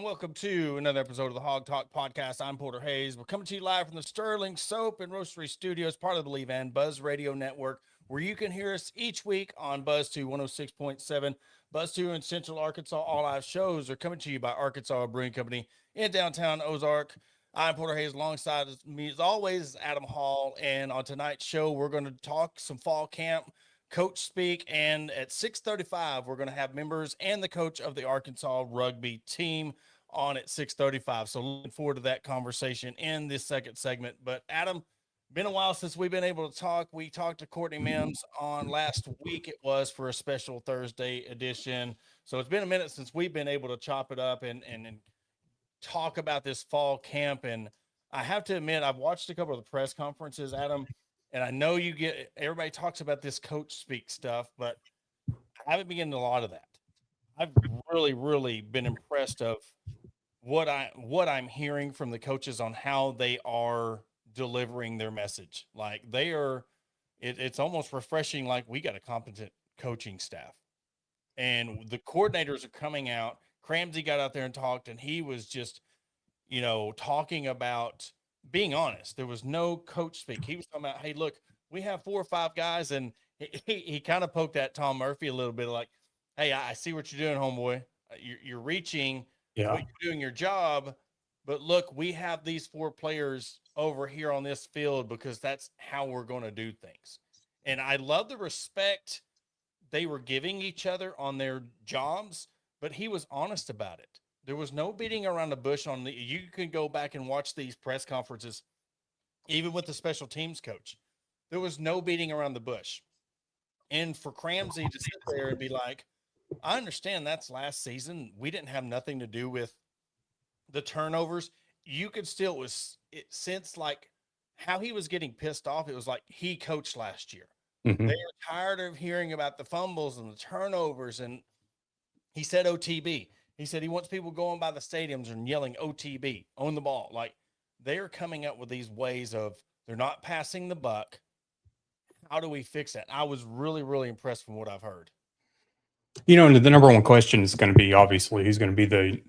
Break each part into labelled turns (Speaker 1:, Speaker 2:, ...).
Speaker 1: welcome to another episode of the Hog Talk Podcast. I'm Porter Hayes. We're coming to you live from the Sterling Soap and Roastery Studios, part of the Believe and Buzz Radio Network, where you can hear us each week on Buzz 2 106.7. Buzz 2 in Central Arkansas. All live shows are coming to you by Arkansas Brewing Company in downtown Ozark. I'm Porter Hayes. Alongside me, as always, Adam Hall. And on tonight's show, we're going to talk some fall camp, coach speak, and at 6:35 we're going to have members and the coach of the Arkansas rugby team on at 6:35. So looking forward to that conversation in this second segment. But Adam, been a while since we've been able to talk. We talked to Courtney Mims on last week. It was for a special Thursday edition. So it's been a minute since we've been able to chop it up and talk about this fall camp. And I have to admit, I've watched a couple of the press conferences, Adam, and I know everybody talks about this coach speak stuff, but I haven't been getting a lot of that. I've really been impressed of what I'm hearing from the coaches on how they are delivering their message. Like it's almost refreshing. Like, we got a competent coaching staff, and the coordinators are coming out. Cramsey got out there and talked, and he was just, talking about being honest. There was no coach speak. He was talking about, hey, look, we have 4 or 5 guys, and he kind of poked at Tom Murphy a little bit, like, hey, I see what you're doing, homeboy. You're reaching,
Speaker 2: Yeah.
Speaker 1: but you're doing your job. But look, we have these 4 players over here on this field because that's how we're going to do things. And I love the respect they were giving each other on their jobs, but he was honest about it. There was no beating around the bush you can go back and watch these press conferences, even with the special teams coach. There was no beating around the bush. And for Cramsey to sit there and be like, I understand that's last season. We didn't have nothing to do with the turnovers. You could still, since like how he was getting pissed off, it was like he coached last year.
Speaker 2: Mm-hmm.
Speaker 1: They were tired of hearing about the fumbles and the turnovers. And he said OTB. He said he wants people going by the stadiums and yelling OTB, own the ball. Like, they're coming up with these ways of, they're not passing the buck. How do we fix that? I was really impressed from what I've heard.
Speaker 2: And the number one question is going to be, obviously, who's going to be the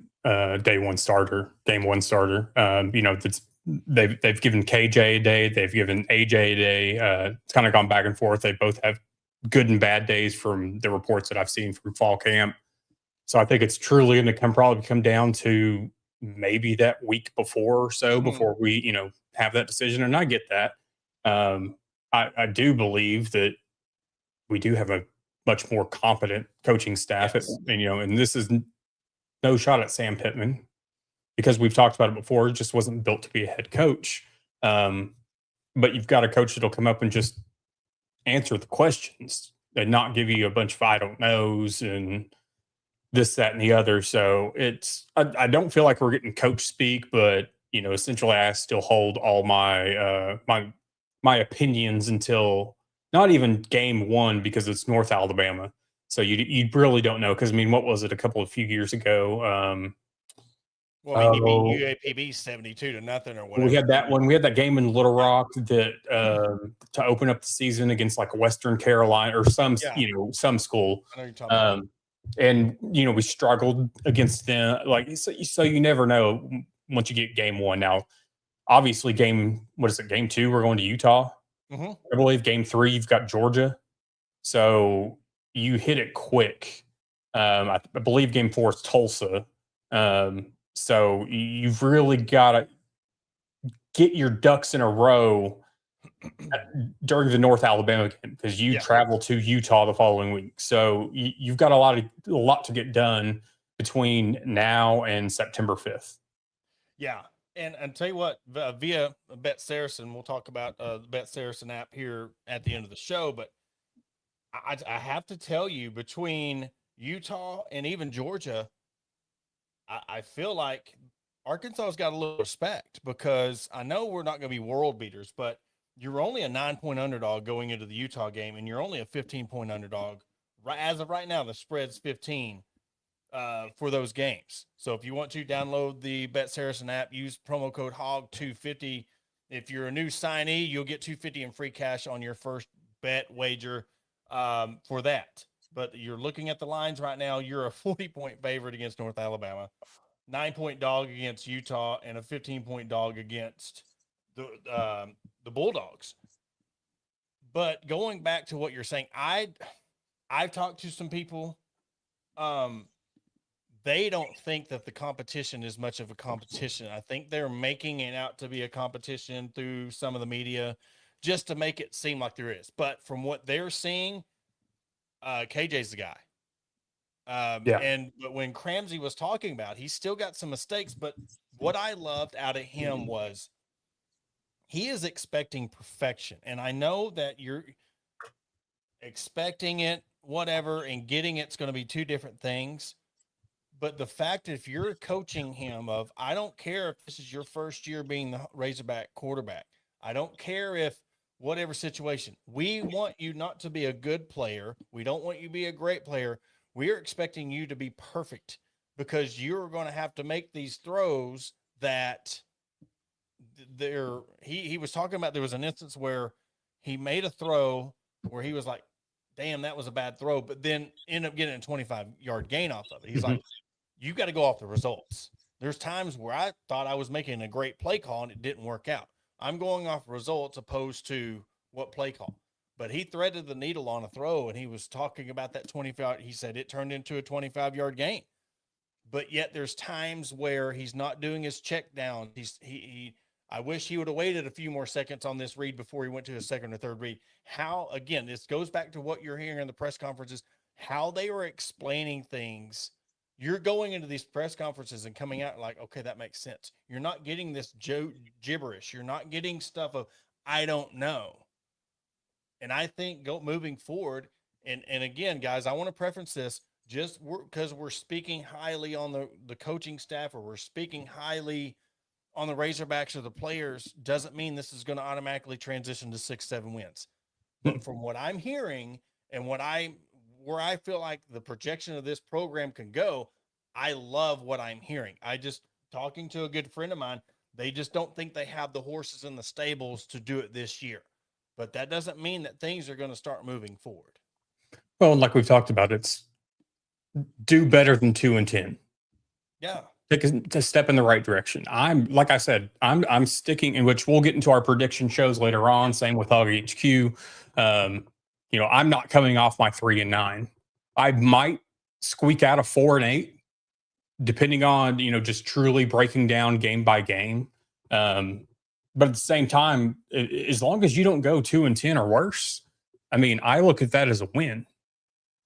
Speaker 2: game one starter. They've given KJ a day, they've given AJ a day. It's kind of gone back and forth. They both have good and bad days from the reports that I've seen from fall camp. So I think it's truly going to probably come down to maybe that week before or so, before we, have that decision. And I get that. I do believe that we do have a much more competent coaching staff.
Speaker 1: Yes.
Speaker 2: And this is no shot at Sam Pittman, because we've talked about it before. It just wasn't built to be a head coach. But you've got a coach that'll come up and just answer the questions and not give you a bunch of I don't knows and this, that, and the other. So I don't feel like we're getting coach speak, but essentially I still hold all my my opinions until not even game one, because it's North Alabama. So you really don't know, because what was it, a few years ago?
Speaker 1: Well, he beat UAPB 72-0 or whatever.
Speaker 2: We had that one. We had that game in Little Rock that to open up the season against like Western Carolina or some school.
Speaker 1: I know you're talking about.
Speaker 2: And we struggled against them. Like, so you never know once you get game one. Now, obviously, game 2, we're going to Utah.
Speaker 1: Mm-hmm.
Speaker 2: I believe game 3, you've got Georgia. So you hit it quick. I believe game 4 is Tulsa. So you've really got to get your ducks in a row during the North Alabama game, because you travel to Utah the following week. So you've got a lot to get done between now and September 5th.
Speaker 1: Yeah. And tell you what, via Bet Saracen, we'll talk about the Bet Saracen app here at the end of the show. But I have to tell you, between Utah and even Georgia, I feel like Arkansas's got a little respect, because I know we're not going to be world beaters, but you're only a 9-point underdog going into the Utah game, and you're only a 15-point underdog. As of right now, the spread's 15 for those games. So if you want to download the Bet Saracen app, use promo code HOG250. If you're a new signee, you'll get $250 in free cash on your first bet wager for that. But you're looking at the lines right now. You're a 40-point favorite against North Alabama. 9-point dog against Utah and a 15-point dog against the Bulldogs. But going back to what you're saying, I've talked to some people. They don't think that the competition is much of a competition. I think they're making it out to be a competition through some of the media just to make it seem like there is. But from what they're seeing, KJ's the guy. But when Cramsey was talking about, he's still got some mistakes. But what I loved out of him was he is expecting perfection. And I know that you're expecting it, whatever, and getting it's going to be two different things. But the fact, if you're coaching him of, I don't care if this is your first year being the Razorback quarterback. I don't care if whatever situation, we want you not to be a good player. We don't want you to be a great player. We're expecting you to be perfect because you're going to have to make these throws that he was talking about. There was an instance where he made a throw where he was like, damn, that was a bad throw, but then ended up getting a 25-yard gain off of it. He's like, you got to go off the results. There's times where I thought I was making a great play call and it didn't work out. I'm going off results opposed to what play call. But he threaded the needle on a throw, and he was talking about that 25. He said it turned into a 25-yard gain. But yet there's times where he's not doing his check down. I wish he would have waited a few more seconds on this read before he went to his second or third read. How, again, this goes back to what you're hearing in the press conferences, how they were explaining things. You're going into these press conferences and coming out like, okay, that makes sense. You're not getting this gibberish. You're not getting stuff of, I don't know. And I think moving forward, and again, guys, I want to preference this just because we're speaking highly on the coaching staff, or we're speaking highly on the Razorbacks or the players, doesn't mean this is going to automatically transition to 6-7 wins. But from what I'm hearing and where I feel like the projection of this program can go, I love what I'm hearing. Talking to a good friend of mine, they just don't think they have the horses in the stables to do it this year. But that doesn't mean that things are going to start moving forward.
Speaker 2: Well, and like we've talked about, it's do better than 2-10.
Speaker 1: Yeah.
Speaker 2: Take a step in the right direction. I'm sticking, in which we'll get into our prediction shows later on. Same with Hog HQ. I'm not coming off my 3-9. I might squeak out a 4-8, depending on, just truly breaking down game by game. But at the same time, as long as you don't go 2-10 or worse, I mean, I look at that as a win.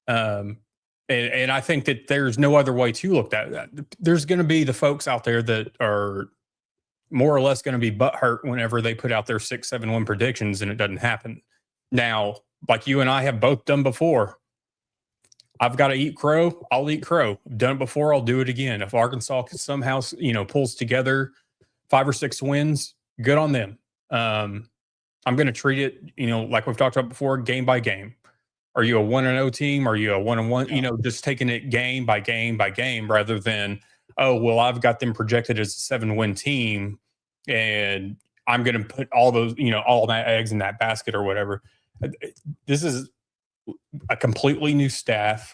Speaker 2: And I think that there's no other way to look at that. There's going to be the folks out there that are more or less going to be butthurt whenever they put out their 6-7 win predictions and it doesn't happen. Now, like you and I have both done before, I've got to eat crow. I'll eat crow. I've done it before. I'll do it again. If Arkansas somehow, pulls together 5 or 6 wins, good on them. I'm going to treat it, like we've talked about before, game by game. Are you a 1-0 team? Are you a 1-1? Just taking it game by game by game rather than, oh, well, I've got them projected as a 7-win team and I'm going to put all those, all my eggs in that basket or whatever. This is a completely new staff.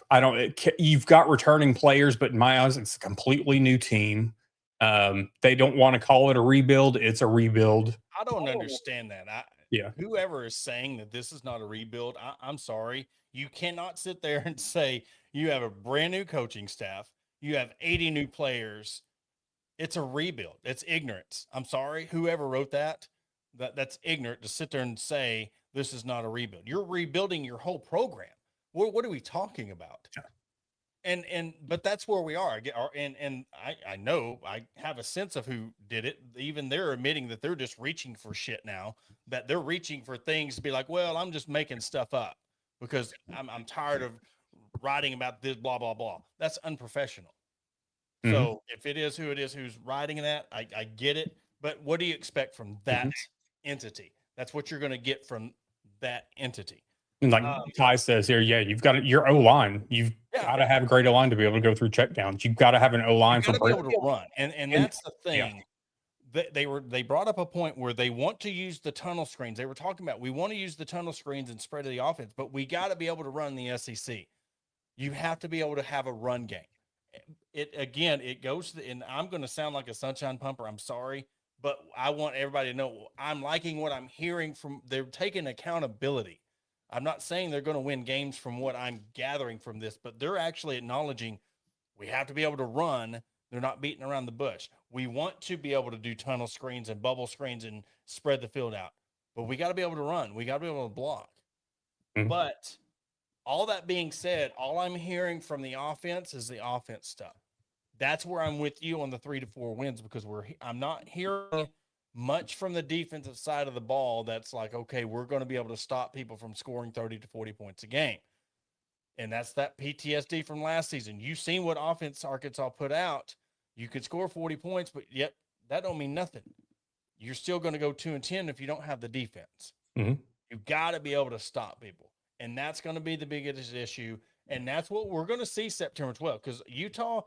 Speaker 2: You've got returning players, but in my eyes, it's a completely new team. They don't want to call it a rebuild. It's a rebuild.
Speaker 1: I don't understand that.
Speaker 2: Yeah.
Speaker 1: Whoever is saying that this is not a rebuild, I'm sorry. You cannot sit there and say you have a brand new coaching staff. You have 80 new players. It's a rebuild. It's ignorance. I'm sorry. Whoever wrote that's ignorant to sit there and say this is not a rebuild. You're rebuilding your whole program. What are we talking about? Yeah. But that's where we are. I know I have a sense of who did it. Even they're admitting that they're just reaching for shit now, that they're reaching for things to be like, well, I'm just making stuff up because I'm tired of writing about this, blah, blah, blah. That's unprofessional. Mm-hmm. So if it is who it is, who's writing that, I get it. But what do you expect from that entity? That's what you're going to get from that entity.
Speaker 2: And like Ty says here, you've got your O-line. You've got to have a great O-line to be able to go through checkdowns. You've got to have an O-line
Speaker 1: for be able to run. And that's the thing. Yeah. They brought up a point where they want to use the tunnel screens. They were talking about, we want to use the tunnel screens and spread the offense, but we got to be able to run the SEC. You have to be able to have a run game. It goes to and I'm going to sound like a sunshine pumper. I'm sorry, but I want everybody to know I'm liking what I'm hearing from. They're taking accountability. I'm not saying they're going to win games from what I'm gathering from this, but they're actually acknowledging we have to be able to run. They're not beating around the bush. We want to be able to do tunnel screens and bubble screens and spread the field out, but we got to be able to run. We got to be able to block.
Speaker 2: Mhm.
Speaker 1: But all that being said, all I'm hearing from the offense is the offense stuff. That's where I'm with you on the 3 to 4 wins because I'm not hearing much from the defensive side of the ball that's like, okay, we're going to be able to stop people from scoring 30 to 40 points a game. And that's that PTSD from last season. You've seen what offense Arkansas put out. You could score 40 points, but yet that don't mean nothing. You're still going to go 2-10 if you don't have the defense.
Speaker 2: Mhm.
Speaker 1: You've got to be able to stop people. And that's going to be the biggest issue. And that's what we're going to see September 12th. Because Utah,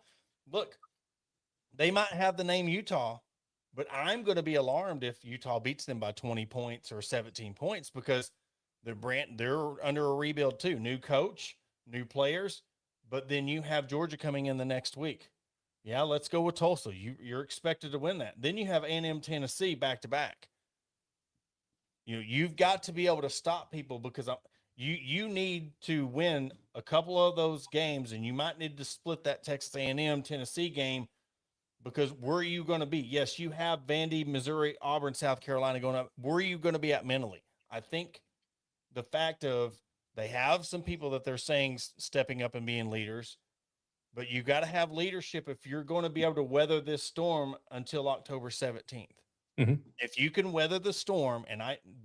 Speaker 1: look, they might have the name Utah, but I'm going to be alarmed if Utah beats them by 20 points or 17 points because they're under a rebuild too. New coach, new players, but then you have Georgia coming in the next week. Yeah, let's go with Tulsa. You're expected to win that. Then you have A&M Tennessee back to back. You've got to be able to stop people because you need to win a couple of those games, and you might need to split that Texas A&M Tennessee game because where are you going to be? Yes, you have Vandy, Missouri, Auburn, South Carolina going up. Where are you going to be at mentally? I think the fact of they have some people that they're saying stepping up and being leaders, but you got to have leadership if you're going to be able to weather this storm until October 17th.
Speaker 2: Mm-hmm.
Speaker 1: If you can weather the storm,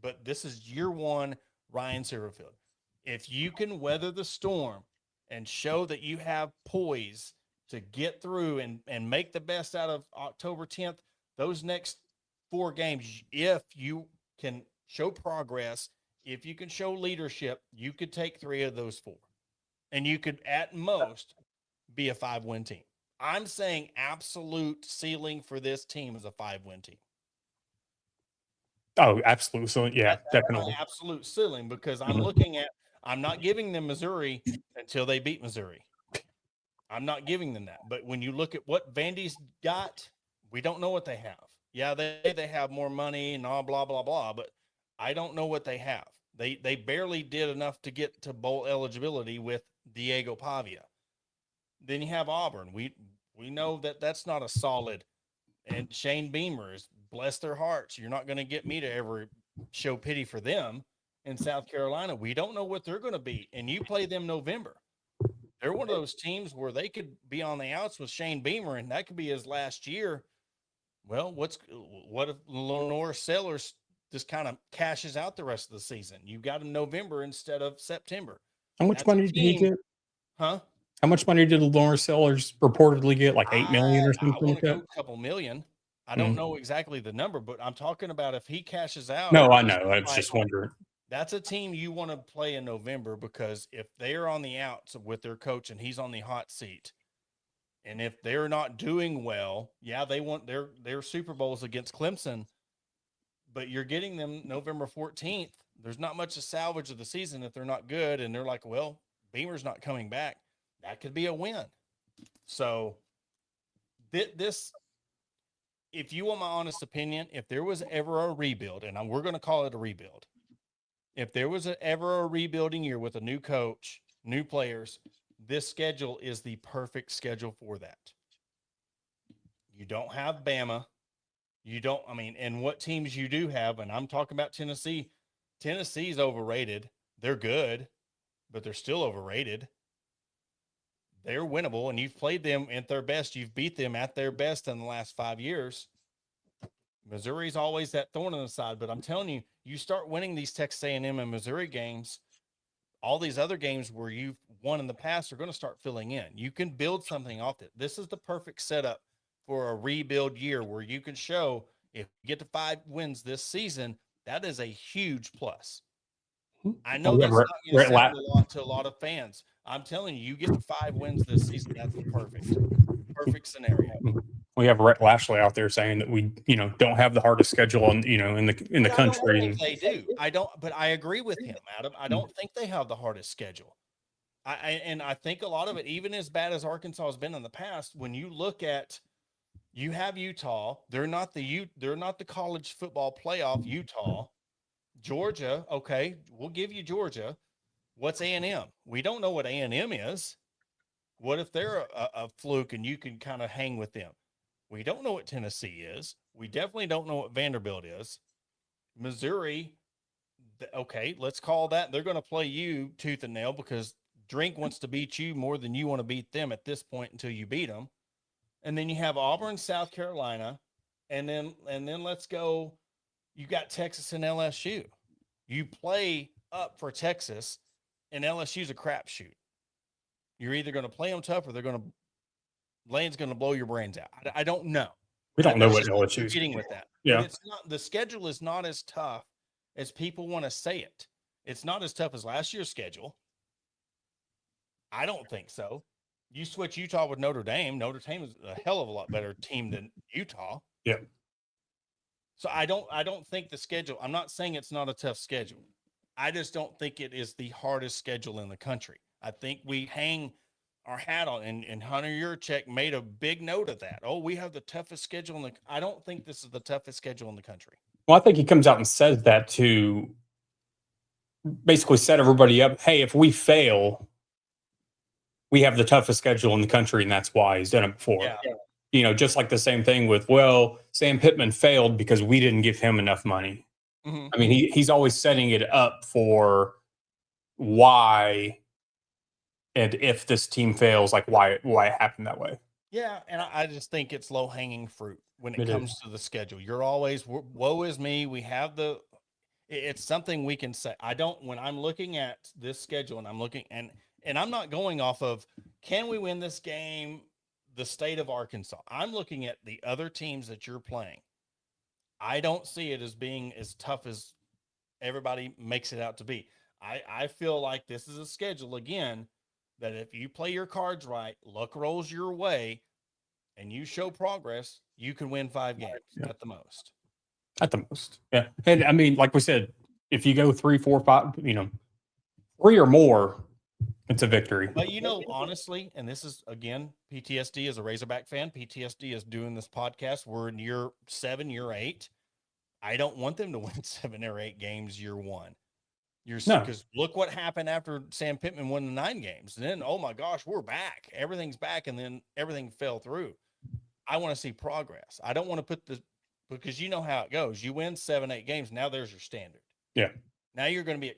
Speaker 1: but this is year one, Ryan Silverfield. If you can weather the storm and show that you have poise to get through and make the best out of October 10th, those next 4 games, if you can show progress, if you can show leadership, you could take 3 of those 4. And you could, at most, be a 5-win team. I'm saying absolute ceiling for this team is a 5-win team.
Speaker 2: Oh, absolutely. So yeah,
Speaker 1: That's
Speaker 2: definitely.
Speaker 1: my absolute ceiling because I'm not giving them Missouri until they beat Missouri. I'm not giving them that. But when you look at what Vandy's got, we don't know what they have. Yeah, they have more money and all blah, blah, blah, but I don't know what they have. They barely did enough to get to bowl eligibility with Diego Pavia. Then you have Auburn. We know that that's not a solid. And Shane Beamer is, bless their hearts. You're not going to get me to ever show pity for them. In South Carolina, we don't know what they're going to be. And you play them November. They're one of those teams where they could be on the outs with Shane Beamer, and that could be his last year. Well, what if Lenore Sellers just kind of cashes out the rest of the season? You got him November instead of September.
Speaker 2: How much money did he get?
Speaker 1: Huh?
Speaker 2: How much money did Lawrence Sellers reportedly get? Like $8 million or something
Speaker 1: I want
Speaker 2: like
Speaker 1: to go
Speaker 2: that?
Speaker 1: a couple million. I don't know exactly the number, but I'm talking about if he cashes out.
Speaker 2: No, I know. I was just wondering.
Speaker 1: That's a team you want to play in November because if they're on the outs with their coach and he's on the hot seat, and if they're not doing well, yeah, they want their Super Bowls against Clemson, but you're getting them November 14th. There's not much to salvage of the season if they're not good, and they're like, well, Beamer's not coming back. That could be a win. So this, if you want my honest opinion, if there was ever a rebuild, and we're going to call it a rebuild, if there was ever a rebuilding year with a new coach, new players, this schedule is the perfect schedule for that. You don't have Bama. And what teams you do have, and I'm talking about Tennessee. Tennessee's overrated. They're good, but they're still overrated. They're winnable, and you've played them at their best. You've beat them at their best in the last 5 years. Missouri's always that thorn in the side, but I'm telling you, you start winning these Texas A&M and Missouri games, all these other games where you've won in the past are going to start filling in. You can build something off it. This is the perfect setup for a rebuild year where you can show if you get to 5 wins this season, that is a huge plus. I know that's not going to sound a lot to a lot of fans. I'm telling you, you get to 5 wins this season, that's the perfect scenario.
Speaker 2: We have Rhett Lashley out there saying that we, don't have the hardest schedule in the country.
Speaker 1: They do. But I agree with him, Adam. I don't think they have the hardest schedule. And I think a lot of it, even as bad as Arkansas has been in the past, when you look at, you have Utah, they're not the college football playoff Utah. Georgia, okay, we'll give you Georgia. What's A&M? We don't know what A&M is. What if they're a fluke and you can kind of hang with them? We don't know what Tennessee is. We definitely don't know what Vanderbilt is. Missouri, okay, let's call that. They're going to play you tooth and nail because Drink wants to beat you more than you want to beat them at this point until you beat them. And then you have Auburn, South Carolina, and then let's go. You got Texas and LSU. You play up for Texas, and LSU's a crapshoot. You're either going to play them tough or Lane's going to blow your brains out. I don't know.
Speaker 2: We don't know what LSU's
Speaker 1: getting with that.
Speaker 2: Yeah.
Speaker 1: But it's not, the schedule is not as tough as people want to say it. It's not as tough as last year's schedule. I don't think so. You switch Utah with Notre Dame. Notre Dame is a hell of a lot better team than Utah.
Speaker 2: Yeah.
Speaker 1: So I don't think the schedule, I'm not saying it's not a tough schedule. I just don't think it is the hardest schedule in the country. I think we hang our hat on, and Hunter Yurchek made a big note of that. Oh, we have the toughest schedule I don't think this is the toughest schedule in the country.
Speaker 2: Well, I think he comes out and says that to basically set everybody up. Hey, if we fail, we have the toughest schedule in the country, and that's why he's done it before.
Speaker 1: Yeah.
Speaker 2: Just like the same thing with, well, Sam Pittman failed because we didn't give him enough money.
Speaker 1: Mm-hmm.
Speaker 2: I mean, he's always setting it up for why, and if this team fails, like why it happened that way.
Speaker 1: Yeah, and I just think it's low-hanging fruit when it comes to the schedule. You're always, woe is me. We have it's something we can say. When I'm looking at this schedule and I'm looking, and I'm not going off of, can we win this game, the state of Arkansas? I'm looking at the other teams that you're playing. I don't see it as being as tough as everybody makes it out to be. I feel like this is a schedule, again, that if you play your cards right, luck rolls your way, and you show progress, you can win 5 games at the most.
Speaker 2: At the most. Yeah. And I mean, like we said, if you go 3, 4, 5, 3 or more, it's a victory.
Speaker 1: But honestly, and this is, again, PTSD as a Razorback fan, PTSD is doing this podcast. We're in year 7, year 8. I don't want them to win 7 or 8 games year 1. Because look what happened after Sam Pittman won the 9 games. And then, oh my gosh, we're back. Everything's back, and then everything fell through. I want to see progress. I don't want to put because you know how it goes. You win 7, 8 games. Now there's your standard.
Speaker 2: Yeah.
Speaker 1: Now you're going to be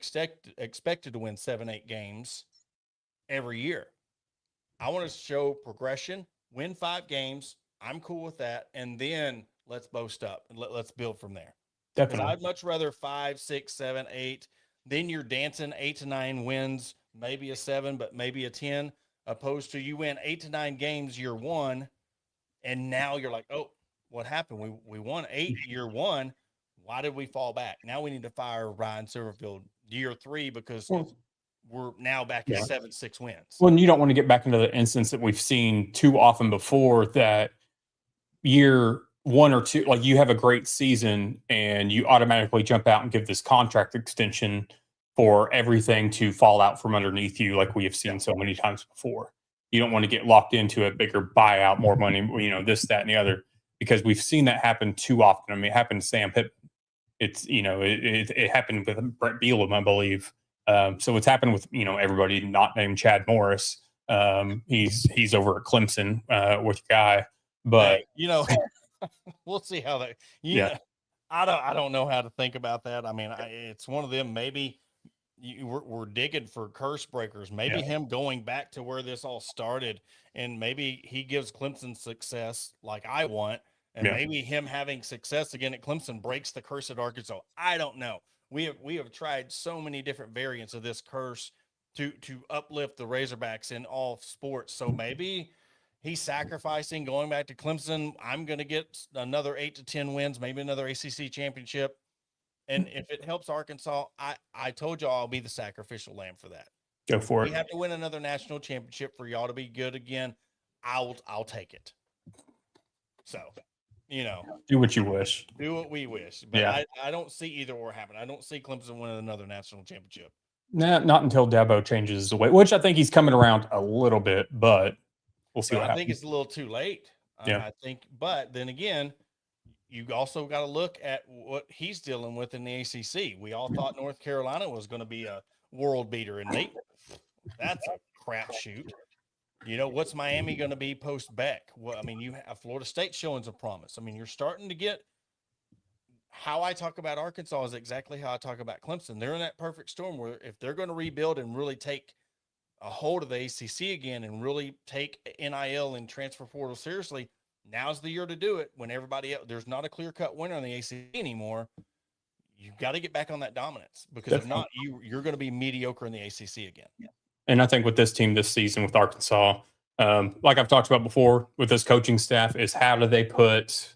Speaker 1: expected to win 7, 8 games every year. I want to show progression, win 5 games. I'm cool with that. And then let's boast up and let's build from there.
Speaker 2: Definitely.
Speaker 1: I'd much rather 5, 6, 7, 8. Then you're dancing 8 to 9 wins, maybe a 7, but maybe a 10, opposed to you win 8 to 9 games year 1. And now you're like, oh, what happened? We won 8 year 1. Why did we fall back? Now we need to fire Ryan Silverfield year 3 because we're now back at 7, 6 wins.
Speaker 2: Well, and you don't want to get back into the instance that we've seen too often before, that year 1 or 2, like you have a great season and you automatically jump out and give this contract extension for everything to fall out from underneath you, like we have seen so many times before. You don't want to get locked into a bigger buyout, more money, this, that, and the other, because we've seen that happen too often. I mean, it happened to Sam Pittman. It's, it happened with Brett Bielema, I believe. So it's happened with, everybody not named Chad Morris. He's over at Clemson with a guy, but
Speaker 1: we'll see how that. I don't know how to think about that. I mean, it's one of them. Maybe we're digging for curse breakers. Maybe him going back to where this all started, and maybe he gives Clemson success like I want, and maybe him having success again at Clemson breaks the curse at Arkansas. I don't know. We have tried so many different variants of this curse to uplift the Razorbacks in all sports. So maybe he's sacrificing going back to Clemson. I'm going to get another 8 to 10 wins, maybe another ACC championship. And if it helps Arkansas, I told y'all I'll be the sacrificial lamb for that.
Speaker 2: Go for it.
Speaker 1: We have to win another national championship for y'all to be good again. I'll take it. So,
Speaker 2: do what you wish.
Speaker 1: Do what we wish. But I don't see either or happen. I don't see Clemson winning another national championship.
Speaker 2: Nah, not until Dabo changes the way, which I think he's coming around a little bit, but we'll see
Speaker 1: But
Speaker 2: what
Speaker 1: I think
Speaker 2: happens.
Speaker 1: it's a little too late.
Speaker 2: Yeah.
Speaker 1: I think, but then again, you also got to look at what he's dealing with in the ACC. We all thought North Carolina was going to be a world beater, and that's a crapshoot. You know, what's Miami going to be post Beck? Well, I mean, you have Florida State showing some promise. I mean, you're starting to get how I talk about Arkansas is exactly how I talk about Clemson. They're in that perfect storm where if they're going to rebuild and really take a hold of the ACC again and really take NIL and transfer portal seriously, now's the year to do it. When everybody else, there's not a clear-cut winner in the ACC anymore. You've got to get back on that dominance, because if not, you're going to be mediocre in the ACC again.
Speaker 2: And I think with this team this season with Arkansas, like I've talked about before with this coaching staff, is how do they put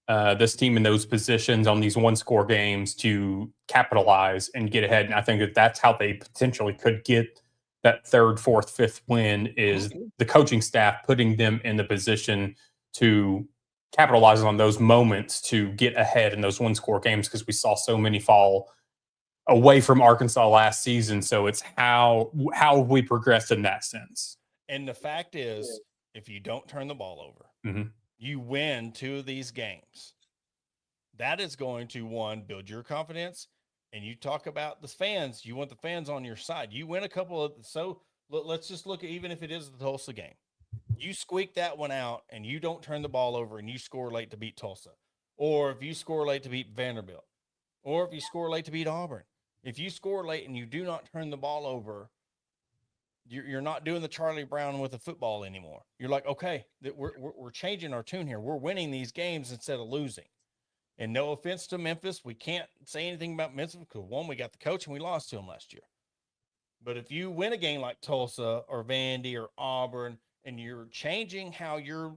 Speaker 2: this team in those positions on these one-score games to capitalize and get ahead. And I think that that's how they potentially could get that third, fourth, fifth win, is the coaching staff putting them in the position to capitalize on those moments to get ahead in those one-score games, because we saw so many fall away from Arkansas last season. So it's how we progressed in that sense.
Speaker 1: And the fact is, if you don't turn the ball over,
Speaker 2: Mhm.
Speaker 1: you win 2 of these games. That is going to, one, build your confidence. And you talk about the fans. You want the fans on your side. You win a couple of, so let's just look at, even if it is the Tulsa game, you squeak that one out and you don't turn the ball over and you score late to beat Tulsa. Or if you score late to beat Vanderbilt, or if you score late to beat Auburn, if you score late and you do not turn the ball over, you're not doing the Charlie Brown with the football anymore. You're like, okay, we're changing our tune here. We're winning these games instead of losing. And no offense to Memphis, we can't say anything about Memphis because, one, we got the coach and we lost to him last year. But if you win a game like Tulsa or Vandy or Auburn, and you're changing how you're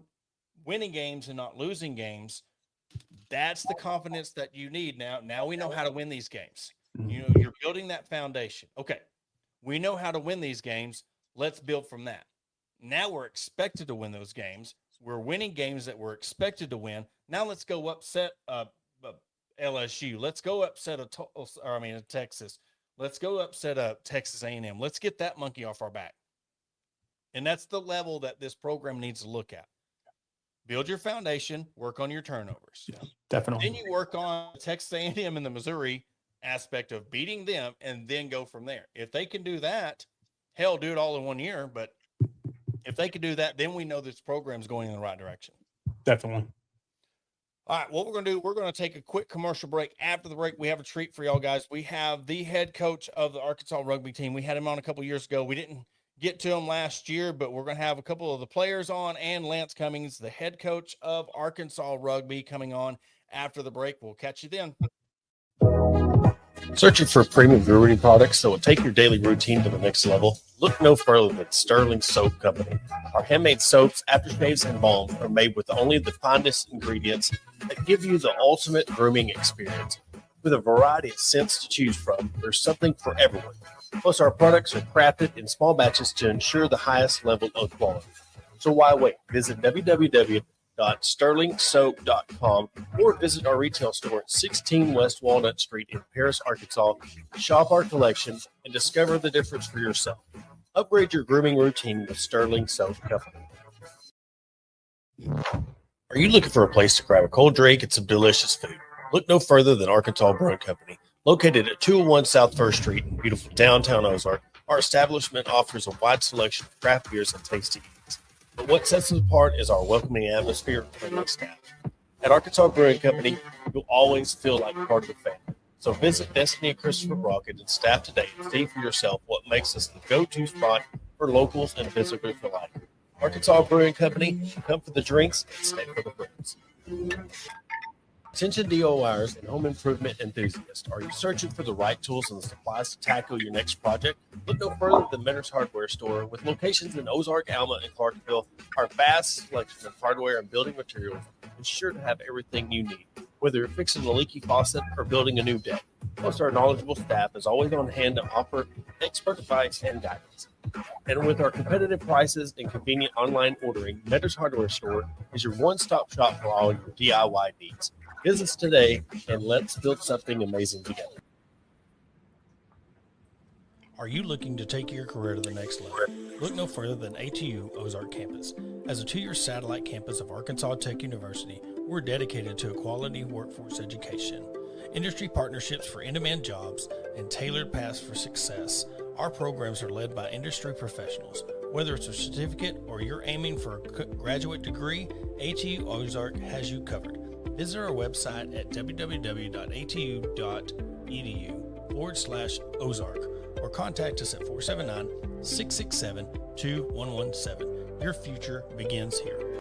Speaker 1: winning games and not losing games, that's the confidence that you need. Now we know how to win these games. You know, you're building that foundation. Okay, we know how to win these games. Let's build from that. Now we're expected to win those games. We're winning games that we're expected to win. Now let's go upset LSU. Let's go upset a Texas. Let's go upset a Texas A&M. Let's get that monkey off our back. And that's the level that this program needs to look at. Build your foundation, work on your turnovers.
Speaker 2: Yeah, definitely.
Speaker 1: Then you work on Texas A&M and the Missouri aspect of beating them, and then go from there. If they can do that, hell, do it all in 1 year. But if they can do that, then we know this program's going in the right direction.
Speaker 2: Definitely.
Speaker 1: All right, what we're going to do, we're going to take a quick commercial break. After the break, we have a treat for y'all guys. We have the head coach of the Arkansas rugby team. We had him on a couple years ago. We didn't get to him last year, but we're going to have a couple of the players on, and Lance Cummings, the head coach of Arkansas rugby, coming on after the break. We'll catch you then.
Speaker 3: Searching for premium brewing products that will take your daily routine to the next level? Look no further than Sterling Soap Company. Our handmade soaps, aftershaves, and balms are made with only the finest ingredients that give you the ultimate grooming experience. With a variety of scents to choose from, there's something for everyone. Plus, our products are crafted in small batches to ensure the highest level of quality. So why wait? Visit www.sterlingsoap.com or visit our retail store at 16 West Walnut Street in Paris, Arkansas. Shop our collection and discover the difference for yourself. Upgrade your grooming routine with Sterling Soap Company. Are you looking for a place to grab a cold drink and some delicious food? Look no further than Arkansas Brewing Company. Located at 201 South 1st Street in beautiful downtown Ozark, our establishment offers a wide selection of craft beers and tasty eats. But what sets us apart is our welcoming atmosphere and friendly staff. At Arkansas Brewing Company, you'll always feel like part of the family. So visit Destiny and Christopher Brockett and staff today and see for yourself what makes us the go-to spot for locals and visitors alike. Arkansas Brewing Company, come for the drinks and stay for the friends. Attention DIYers and home improvement enthusiasts. Are you searching for the right tools and the supplies to tackle your next project? Look no further than Mentor's Hardware Store. With locations in Ozark, Alma, and Clarksville, our vast selection of hardware and building materials is sure to have everything you need, whether you're fixing a leaky faucet or building a new deck. Plus, our knowledgeable staff is always on hand to offer expert advice and guidance. And with our competitive prices and convenient online ordering, Mentor's Hardware Store is your one-stop shop for all your DIY needs. Visit us today and let's build something amazing together.
Speaker 1: Are you looking to take your career to the next level? Look no further than ATU Ozark Campus. As a 2-year satellite campus of Arkansas Tech University, we're dedicated to a quality workforce education, industry partnerships for in-demand jobs, and tailored paths for success. Our programs are led by industry professionals. Whether it's a certificate or you're aiming for a graduate degree, ATU Ozark has you covered. Visit our website at www.atu.edu/Ozark or contact us at 479-667-2117. Your future begins here.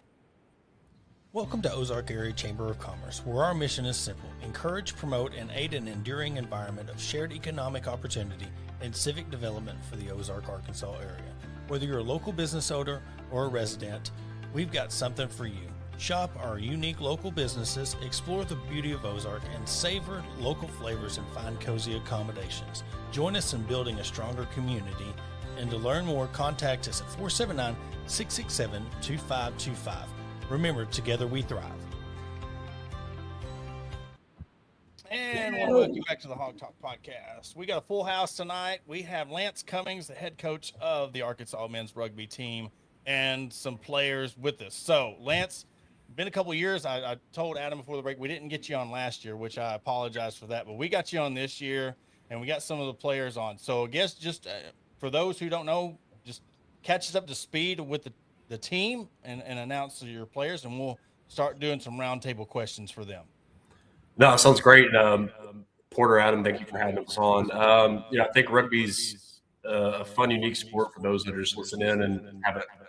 Speaker 1: Welcome to Ozark Area Chamber of Commerce, where our mission is simple: encourage, promote, and aid an enduring environment of shared economic opportunity and civic development for the Ozark, Arkansas area. Whether you're a local business owner or a resident, we've got something for you. Shop our unique local businesses, explore the beauty of Ozark, and savor local flavors and find cozy accommodations. Join us in building a stronger community. And to learn more, contact us at 479-667-2525. Remember, together we thrive. And I want to welcome you back to the Hog Talk podcast. We got a full house tonight. We have Lance Cummings, the head coach of the Arkansas men's rugby team, and some players with us. So, Lance, been a couple of years. I told Adam before the break we didn't get you on last year, which I apologize for that, but we got you on this year, and we got some of the players on. So, I guess just for those who don't know, just catch us up to speed with the team and announce your players, and we'll start doing some roundtable questions for them.
Speaker 4: No, sounds great. Porter, Adam, thank you for having us on. I think rugby's a fun, unique sport for those that are just listening in and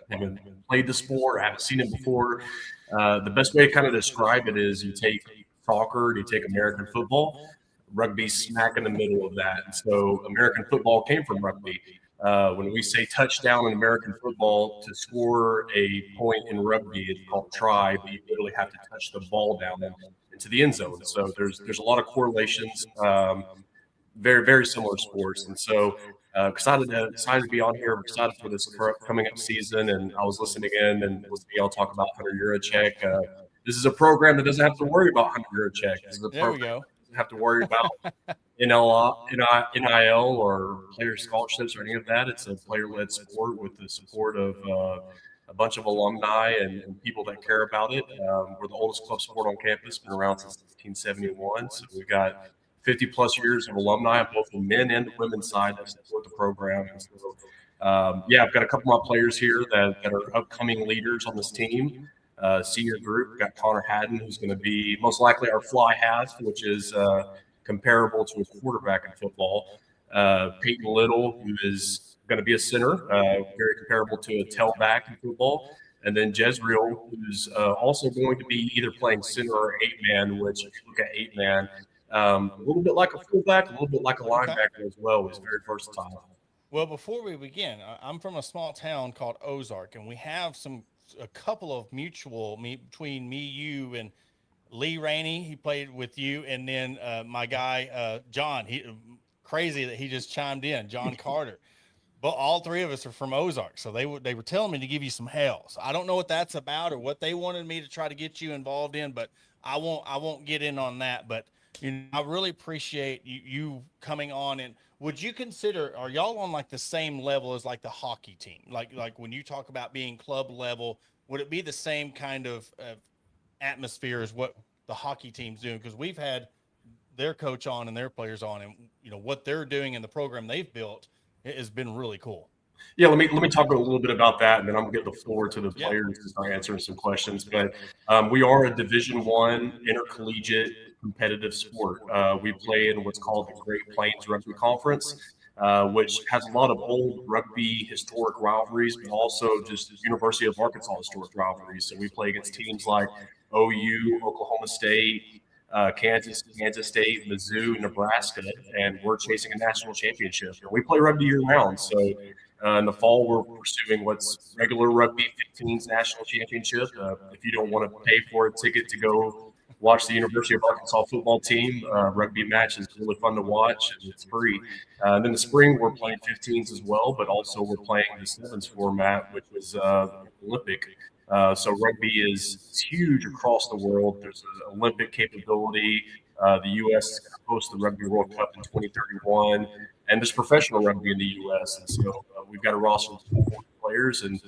Speaker 4: haven't played the sport or haven't seen it before. The best way to kind of describe it is you take soccer, you take American football, rugby's smack in the middle of that. And so American football came from rugby. When we say touchdown in American football, to score a point in rugby, it's called try, but you literally have to touch the ball down into the end zone. So there's a lot of correlations, very, very similar sports. And so excited to be on here. I'm excited for this coming up season. And I was listening in and listening to y'all talk about €100 check. This is a program that doesn't have to worry about €100 check. This is a
Speaker 1: there we go.
Speaker 4: Doesn't have to worry about NIL or player scholarships or any of that. It's a player-led sport with the support of a bunch of alumni and people that care about it. We're the oldest club sport on campus, been around since 1971. So we've got 50-plus years of alumni on both the men and the women's side that support the program. And so, I've got a couple of my players here that are upcoming leaders on this team. Senior group, we've got Connor Haddon, who's going to be most likely our fly half, which is comparable to a quarterback in football. Peyton Little, who is going to be a center, very comparable to a tailback in football. And then Jezreel, who's also going to be either playing center or 8-man, which if you look at 8-man, a little bit like a fullback, a little bit like a linebacker as well. He's very versatile.
Speaker 1: Well, before we begin, I'm from a small town called Ozark, and we have a couple of mutual between me, you, and Lee Rainey. He played with you, and then my guy John. Crazy that he just chimed in, John Carter. But all three of us are from Ozark, so they were telling me to give you some hell. So I don't know what that's about or what they wanted me to try to get you involved in, but I won't get in on that. But I really appreciate you coming on. And would you consider, are y'all on like the same level as like the hockey team? Like when you talk about being club level, would it be the same kind of atmosphere as what the hockey team's doing? Because we've had their coach on and their players on, and what they're doing in the program they've built, it has been really cool.
Speaker 4: Yeah, let me talk a little bit about that, and then I'm gonna get the floor to the players to start answering some questions. But we are a Division I intercollegiate competitive sport. We play in what's called the Great Plains Rugby Conference, which has a lot of old rugby historic rivalries, but also just University of Arkansas historic rivalries. So we play against teams like OU, Oklahoma State, Kansas State, Mizzou, Nebraska, and we're chasing a national championship. And we play rugby year-round. So in the fall, we're pursuing what's regular rugby 15s national championship. If you don't want to pay for a ticket to go watch the University of Arkansas football team, rugby match is really fun to watch, and it's free. And in the spring, we're playing 15s as well, but also we're playing the sevens format, which was Olympic. So rugby is huge across the world. There's an Olympic capability. The U.S. hosts the Rugby World Cup in 2031, and there's professional rugby in the U.S. And so we've got a roster of 40 players. And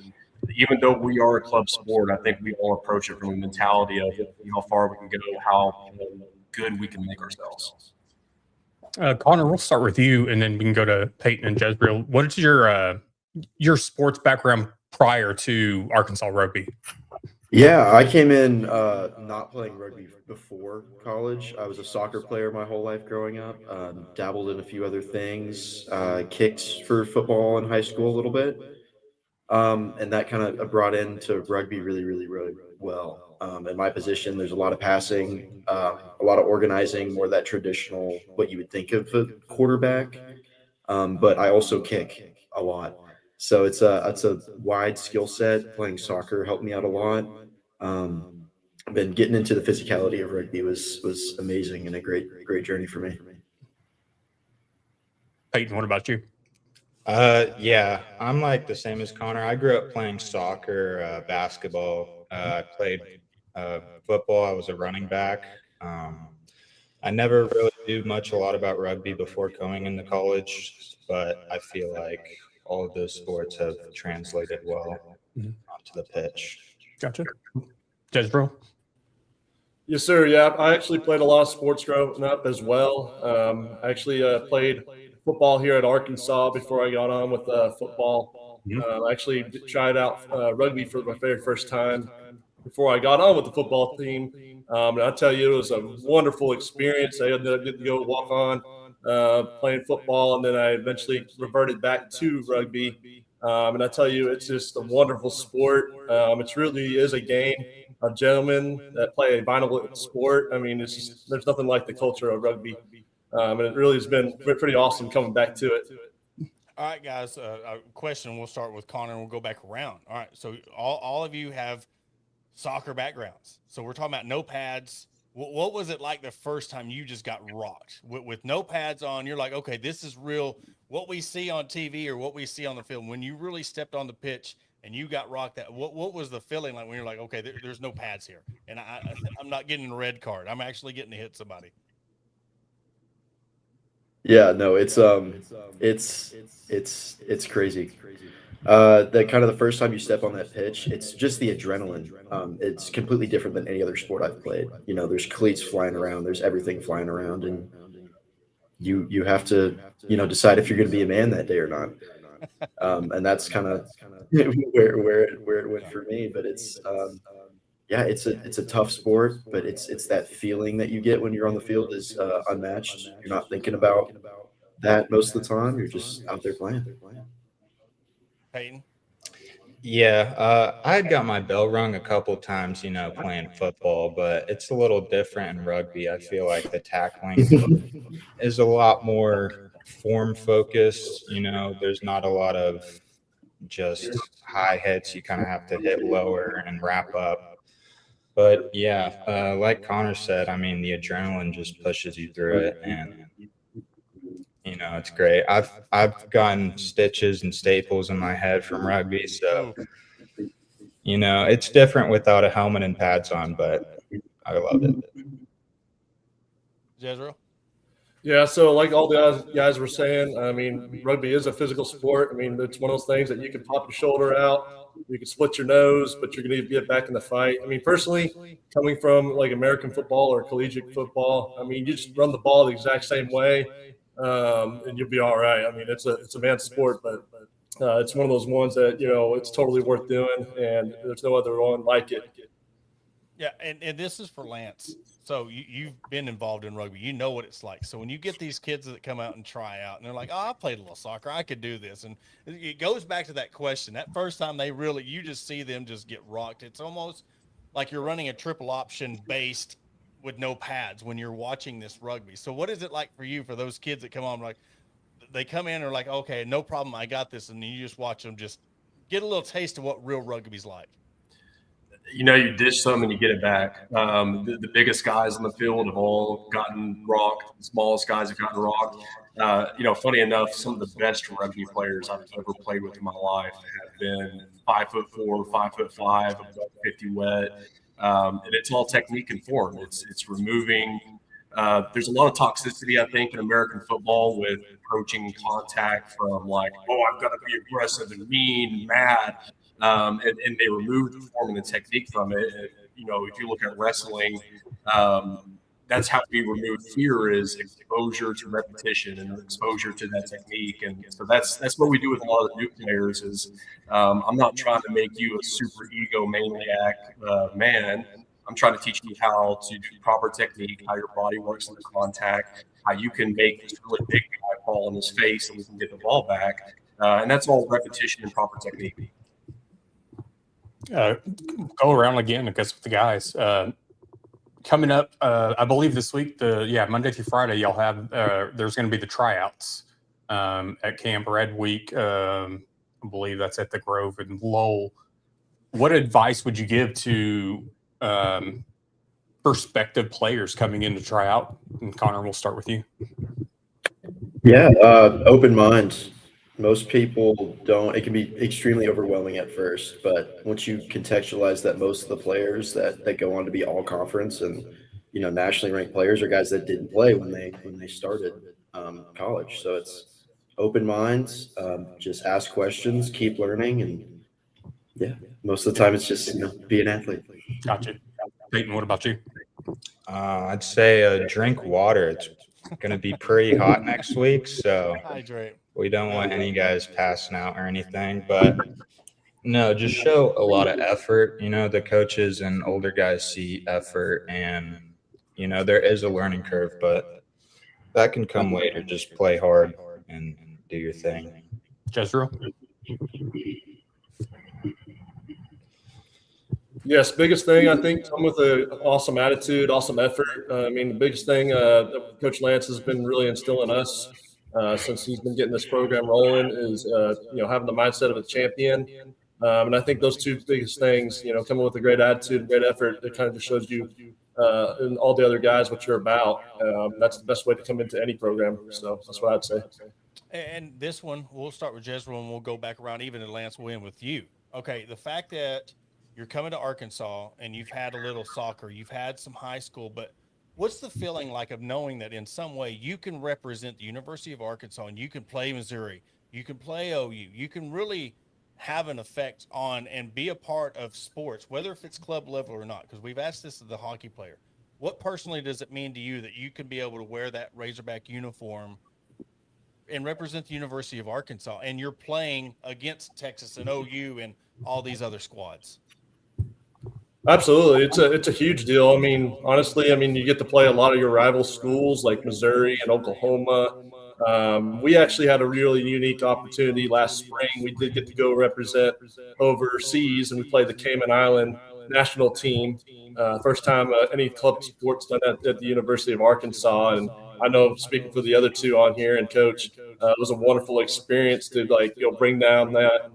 Speaker 4: even though we are a club sport, I think we all approach it from a mentality of how far we can go, how good we can make ourselves.
Speaker 2: Connor, we'll start with you, and then we can go to Peyton and Jezreel. What is your sports background prior to Arkansas Rugby?
Speaker 5: Yeah, I came in not playing rugby before college. I was a soccer player my whole life growing up, dabbled in a few other things, kicked for football in high school a little bit. And that kind of brought into rugby really, really, really well. In my position, there's a lot of passing, a lot of organizing, more that traditional, what you would think of a quarterback. But I also kick a lot. So it's a wide skill set. Playing soccer helped me out a lot. Been getting into the physicality of rugby was amazing and a great journey for me.
Speaker 2: Peyton, what about you?
Speaker 6: Yeah, I'm like the same as Connor. I grew up playing soccer, basketball. I played football. I was a running back. I never really knew a lot about rugby before going into college, but I feel like all of those sports have translated well onto the pitch.
Speaker 2: Gotcha. Jezreel?
Speaker 3: Yes, sir. Yeah, I actually played a lot of sports growing up as well. I actually played football here at Arkansas before I got on with football. I actually tried out rugby for my very first time before I got on with the football team. And I tell you, it was a wonderful experience. I ended up getting to go walk on playing football, and then I eventually reverted back to rugby. And I tell you, it's just a wonderful sport. It really is a game of gentlemen that play a violent sport. I mean, there's nothing like the culture of rugby. And it really has been pretty awesome coming back to it.
Speaker 1: All right, guys, a question. We'll start with Connor and we'll go back around. All right, so all of you have soccer backgrounds. So we're talking about no pads. What was it like the first time you just got rocked with no pads on? You're like, okay, this is real. What we see on TV or what we see on the film, when you really stepped on the pitch and you got rocked, what was the feeling like when you're like, okay, there's no pads here, and I'm not getting a red card. I'm actually getting to hit somebody.
Speaker 5: Yeah, no, it's crazy. That kind of the first time you step on that pitch, it's just the adrenaline. It's completely different than any other sport I've played. You know, there's cleats flying around, there's everything flying around, and you have to, decide if you're going to be a man that day or not. And that's kind of where it went for me. But it's it's a tough sport, but it's that feeling that you get when you're on the field is unmatched. You're not thinking about that most of the time. You're just out there playing.
Speaker 1: Peyton?
Speaker 6: Yeah, I had got my bell rung a couple times, playing football, but it's a little different in rugby. I feel like the tackling is a lot more form focused. There's not a lot of just high hits. You kind of have to hit lower and wrap up. But yeah, like Connor said, I mean, the adrenaline just pushes you through it, and it's great. I've gotten stitches and staples in my head from rugby, so it's different without a helmet and pads on, but I love it.
Speaker 1: Jezreel?
Speaker 3: Yeah, so like all the guys were saying, I mean, rugby is a physical sport. I mean, it's one of those things that you can pop your shoulder out, you can split your nose, but you're going to get back in the fight. I mean, personally, coming from like American football or collegiate football, I mean, you just run the ball the exact same way, and you'll be all right. I mean, it's a man's sport, but it's one of those ones that, it's totally worth doing, and there's no other one like it.
Speaker 1: Yeah, and this is for Lance. So you've been involved in rugby. You know what it's like. So when you get these kids that come out and try out, and they're like, oh, I played a little soccer. I could do this. And it goes back to that question. That first time you just see them just get rocked. It's almost like you're running a triple option based with no pads when you're watching this rugby. So what is it like for you, for those kids that come on, like they come in and are like, okay, no problem, I got this. And you just watch them just get a little taste of what real rugby's like.
Speaker 4: You dish some and you get it back. The biggest guys on the field have all gotten rocked. The smallest guys have gotten rocked. Funny enough, some of the best rugby players I've ever played with in my life have been 5'4", 5'5", above 50 wet. And it's all technique and form. It's removing There's a lot of toxicity, I think, in American football with approaching contact from like, oh, I've got to be aggressive and mean and mad. And they remove the form and the technique from it. And, if you look at wrestling, that's how we remove fear is exposure to repetition and exposure to that technique. And so that's what we do with a lot of the new players is I'm not trying to make you a super ego maniac man. I'm trying to teach you how to do proper technique, how your body works in the contact, how you can make this really big guy fall in his face and we can get the ball back. And that's all repetition and proper technique.
Speaker 2: Go around again, I guess, with the guys. Coming up, I believe this week, Monday through Friday, y'all have, there's going to be the tryouts at Camp Red Week. I believe that's at the Grove in Lowell. What advice would you give to prospective players coming in to try out? And Connor, we'll start with you.
Speaker 5: Yeah, open mind. Most people don't. It can be extremely overwhelming at first, but once you contextualize that most of the players that go on to be all conference and nationally ranked players are guys that didn't play when they started college. So it's open minds. Just ask questions, keep learning, and yeah, most of the time it's just be an athlete.
Speaker 2: Gotcha. Peyton, what about you?
Speaker 6: I'd say drink water. It's going to be pretty hot next week, so
Speaker 1: Hydrate.
Speaker 6: we don't want any guys passing out or anything. But no, just show a lot of effort. The coaches and older guys see effort, and there is a learning curve, but that can come later. Just play hard and do your thing.
Speaker 2: Jezreel?
Speaker 7: Yes, biggest thing I think come with an awesome attitude, awesome effort. The biggest thing that Coach Lance has been really instilling us since he's been getting this program rolling is having the mindset of a champion. And I think those two biggest things, coming with a great attitude, great effort, it kind of just shows you and all the other guys what you're about. That's the best way to come into any program. So that's what I'd say.
Speaker 1: And this one, we'll start with Jezreel and we'll go back around even to Lance will end with you. Okay, the fact that you're coming to Arkansas and you've had a little soccer, you've had some high school, but what's the feeling like of knowing that in some way you can represent the University of Arkansas and you can play Missouri, you can play OU, you can really have an effect on and be a part of sports, whether if it's club level or not? Because we've asked this of the hockey player. What personally does it mean to you that you can be able to wear that Razorback uniform and represent the University of Arkansas and you're playing against Texas and OU and all these other squads?
Speaker 7: Absolutely. It's a huge deal. Honestly, you get to play a lot of your rival schools like Missouri and Oklahoma. We actually had a really unique opportunity last spring. We did get to go represent overseas, and we played the Cayman Island national team. First time any club sports done at the University of Arkansas. And I know, speaking for the other two on here and Coach, it was a wonderful experience to bring down that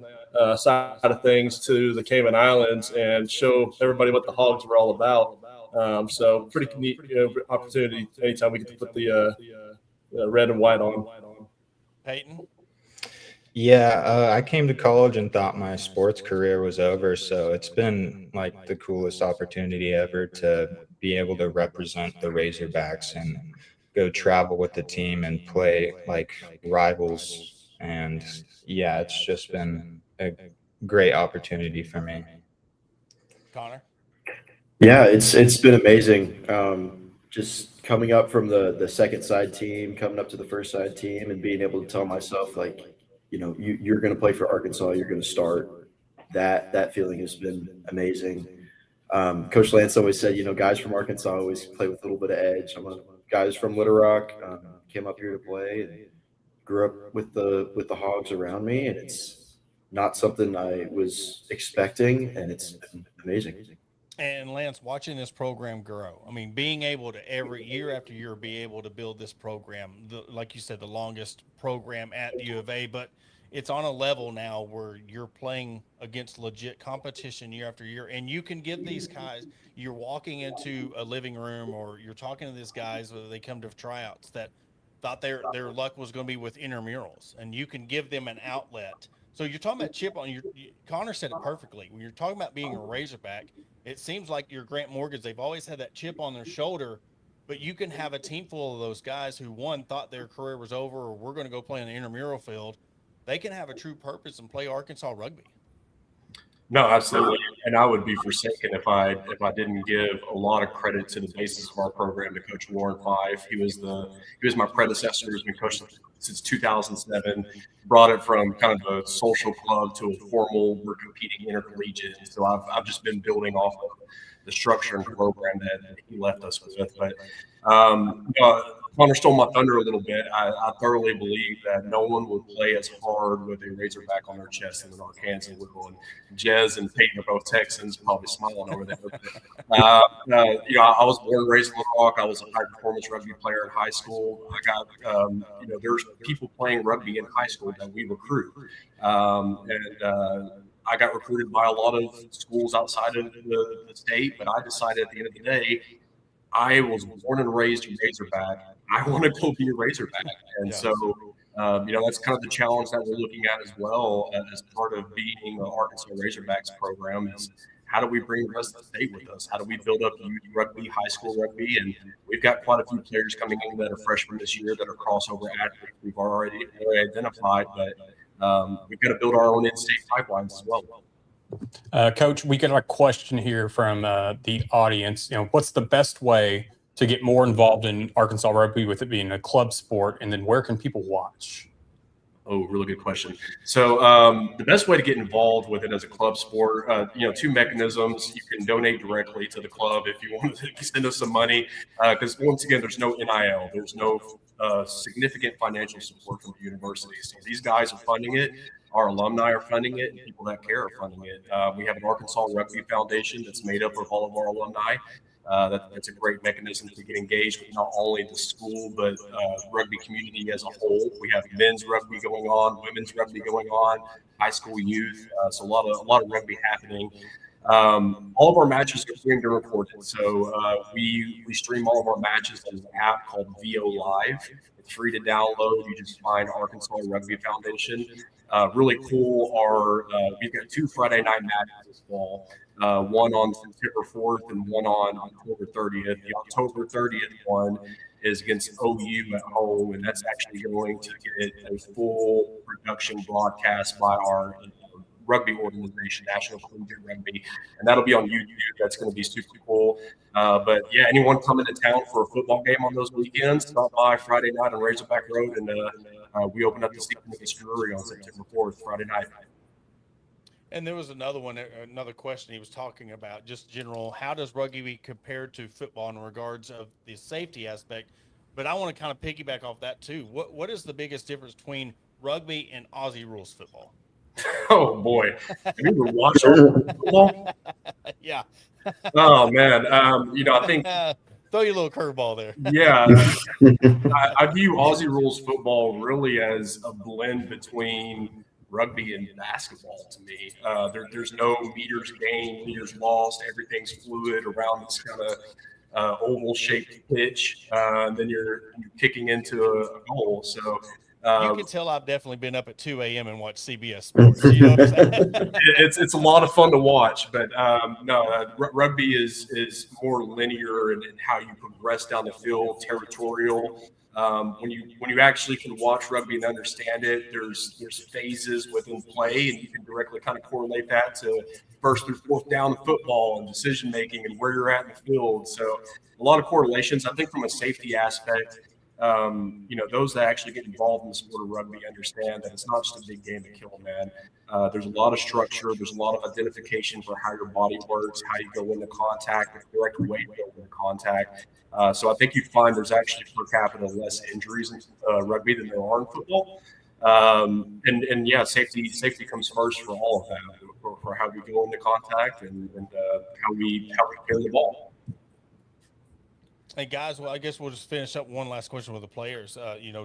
Speaker 7: side of things to the Cayman Islands and show everybody what the Hogs were all about. So pretty neat opportunity anytime we get to put the red and white on.
Speaker 1: Peyton?
Speaker 6: Yeah, I came to college and thought my sports career was over. So it's been like the coolest opportunity ever to be able to represent the Razorbacks and go travel with the team and play like rivals. And yeah, it's just been a great opportunity for me.
Speaker 1: Connor?
Speaker 5: Yeah, it's been amazing. Just coming up from the second side team, coming up to the first side team, and being able to tell myself you're going to play for Arkansas, you're going to start. That feeling has been amazing. Coach Lance always said, guys from Arkansas always play with a little bit of edge. Guys from Little Rock came up here to play and grew up with the Hogs around me, and it's not something I was expecting, and it's been amazing.
Speaker 1: And Lance, watching this program grow, being able to every year after year be able to build this program, like you said, the longest program at the U of A, but it's on a level now where you're playing against legit competition year after year, and you can give these guys, you're walking into a living room or you're talking to these guys, whether they come to tryouts, that thought their luck was going to be with intramurals, and you can give them an outlet. So you're talking about chip on your. Connor said it perfectly. When you're talking about being a Razorback, it seems like your Grant Morgans, they've always had that chip on their shoulder but you can have a team full of those guys who, one, thought their career was over or we're going to go play in the intramural field. They can have a true purpose and play Arkansas rugby.
Speaker 4: No, absolutely, and I would be forsaken if I didn't give a lot of credit to the basis of our program to Coach Warren Fife. He was my predecessor. He's been coached since 2007. Brought it from kind of a social club to a formal, we're competing intercollegiate. So I've just been building off of the structure and program that he left us with. But Connor stole my thunder a little bit. I thoroughly believe that no one would play as hard with a Razorback on their chest than an Arkansas will. And Jez and Peyton are both Texans, probably smiling over there. I was born and raised in Little Rock. I was a high performance rugby player in high school. I got, there's people playing rugby in high school that we recruit. I got recruited by a lot of schools outside of the state, but I decided at the end of the day, I was born and raised a Razorback. I want to go be a Razorback. And so, that's kind of the challenge that we're looking at as well as part of being the Arkansas Razorbacks program is how do we bring the rest of the state with us? How do we build up youth rugby, high school rugby? And we've got quite a few players coming in that are freshmen this year that are crossover athletes we've already identified, but we've got to build our own in-state pipelines as well.
Speaker 2: Coach, we got a question here from the audience. What's the best way to get more involved in Arkansas rugby with it being a club sport, and then where can people watch?
Speaker 4: Oh, really good question. So the best way to get involved with it as a club sport, two mechanisms. You can donate directly to the club if you want to send us some money, because once again, there's no NIL. There's no significant financial support from the university. So these guys are funding it. Our alumni are funding it, and people that care are funding it. We have an Arkansas Rugby Foundation that's made up of all of our alumni. That's a great mechanism to get engaged with not only the school, but rugby community as a whole. We have men's rugby going on, women's rugby going on, high school youth. So a lot of rugby happening. All of our matches are streamed and recorded. So we stream all of our matches on an app called VO Live. It's free to download. You just find Arkansas Rugby Foundation. Really cool we've got 2 Friday night matches this fall. One on September 4th and one on October 30th. The October 30th one is against OU at home, and that's actually going to get a full production broadcast by our rugby organization, National Collegiate Rugby, and that'll be on YouTube. That's going to be super cool. But yeah, anyone coming to town for a football game on those weekends, stop by Friday night on Razorback Road, and we open up the season against Drury on September 4th, Friday night.
Speaker 1: And there was another question he was talking about, just general, how does rugby compare to football in regards of the safety aspect? But I want to kind of piggyback off that too. What is the biggest difference between rugby and Aussie rules football?
Speaker 4: Oh boy, have you ever watched football?
Speaker 1: Yeah.
Speaker 4: Oh man, I think
Speaker 1: throw you a little curveball there.
Speaker 4: Yeah, I view Aussie rules football really as a blend between rugby and basketball to me. There's no meters gained, meters lost. Everything's fluid around this kind of oval-shaped pitch. And then you're kicking into a goal. So
Speaker 1: you can tell I've definitely been up at 2 a.m. and watched CBS Sports. You know what I'm saying?
Speaker 4: It's a lot of fun to watch, but rugby is more linear in how you progress down the field, territorial. When you actually can watch rugby and understand it, there's phases within play, and you can directly kind of correlate that to first through fourth down football and decision making and where you're at in the field. So a lot of correlations. I think from a safety aspect, those that actually get involved in the sport of rugby understand that it's not just a big game to kill, man. There's a lot of structure. There's a lot of identification for how your body works, how you go into contact, the correct way to go into contact. So I think you find there's actually per capita less injuries in rugby than there are in football. Safety comes first for all of that, for how we go into contact and how we carry the ball.
Speaker 1: Hey guys, well, I guess we'll just finish up one last question with the players.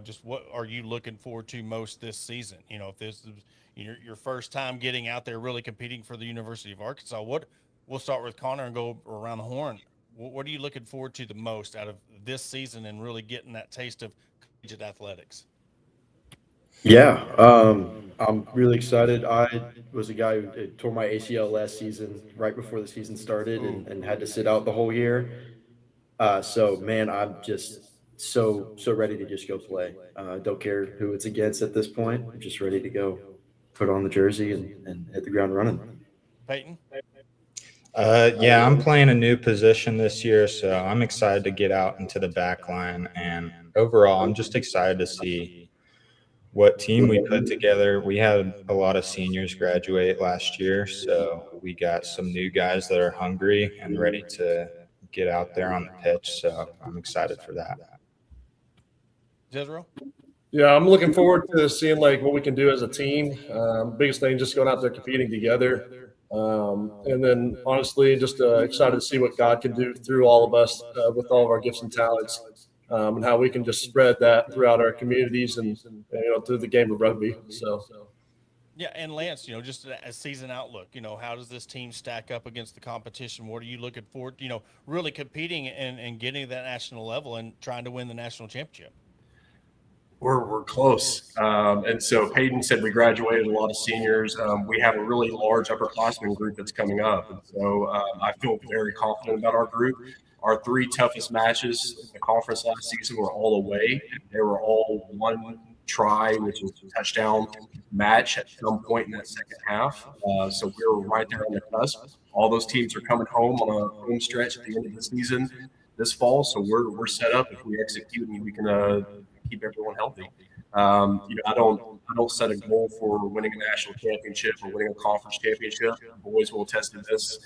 Speaker 1: Just what are you looking forward to most this season? If this is your first time getting out there really competing for the University of Arkansas, we'll start with Connor and go around the horn. What are you looking forward to the most out of this season and really getting that taste of collegiate athletics?
Speaker 5: Yeah, I'm really excited. I was a guy who tore my ACL last season, right before the season started, and had to sit out the whole year. So man, I'm just so ready to just go play. Don't care who it's against at this point. I'm just ready to go put on the jersey and hit the ground running.
Speaker 1: Peyton?
Speaker 6: Yeah, I'm playing a new position this year, so I'm excited to get out into the back line. And overall, I'm just excited to see what team we put together. We had a lot of seniors graduate last year, so we got some new guys that are hungry and ready to get out there on the pitch. So I'm excited for that.
Speaker 1: Jezreel?
Speaker 7: Yeah, I'm looking forward to seeing like what we can do as a team. Biggest thing, just going out there competing together, and then honestly, just excited to see what God can do through all of us with all of our gifts and talents, and how we can just spread that throughout our communities and through the game of rugby. So.
Speaker 1: Yeah, and Lance, just a season outlook, how does this team stack up against the competition? What are you looking for, really competing and getting to that national level and trying to win the national championship?
Speaker 4: We're close. And so Peyton said we graduated a lot of seniors. We have a really large upperclassmen group that's coming up. And so I feel very confident about our group. Our three toughest matches in the conference last season were all away. They were all one try, which is a touchdown match at some point in that second half. So we were right there on the cusp. All those teams are coming home on a home stretch at the end of the season this fall. So we're set up. If we execute, we can keep everyone healthy. I don't set a goal for winning a national championship or winning a conference championship. The boys will attest to this.